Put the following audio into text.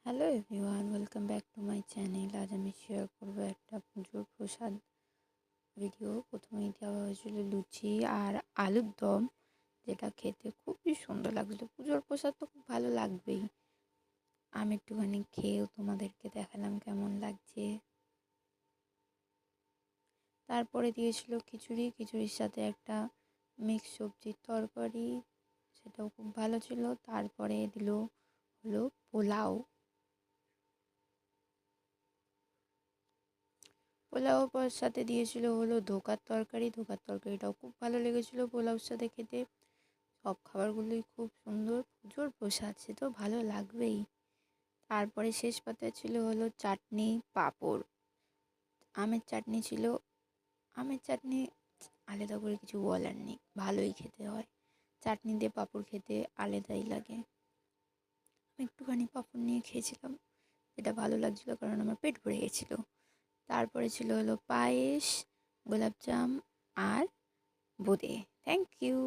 Hello everyone, welcome back to my channel. আজ আমি share করবো একটা পুজোর প্রসাদ ভিডিও। প্রথমেই দেওয়া হয়েছিল লুচি আর আলুর দম, যেটা খেতে খুবই সুন্দর লাগছিলো। পুজোর প্রসাদ তো খুব ভালো লাগবেই। আমি একটুখানি খেয়েও তোমাদেরকে দেখালাম কেমন লাগছে। তারপরে দিয়েছিল খিচুড়ি, খিচুড়ির সাথে একটা মিক্স সবজির তরকারি, সেটাও খুব ভালো ছিল। তারপরে হলো পোলাও। পোলাওর সাথে দিয়েছিল হলো ধোকার তরকারি। ধোকার তরকারিটাও খুব ভালো লেগেছিলো পোলাওর সাথে খেতে। সব খাবারগুলোই খুব সুন্দর। পুজোর প্রসাদ, সে তো ভালো লাগবেই। তারপরে শেষ পাতে ছিল হলো চাটনি, পাঁপড়। আমের চাটনি ছিল। আমের চাটনি আলাদা করে কিছু বলার নেই, ভালোই খেতে হয়। চাটনি দিয়ে পাঁপড় খেতে আলাদাই লাগে। আমি একটুখানি পাঁপড় নিয়ে খেয়েছিলাম, যেটা ভালো লাগছিলো কারণ আমার পেট ভরে গেছিলো। তারপরে ছিল হলো পায়েস, গোলাপজাম আর বোঁদে। Thank you.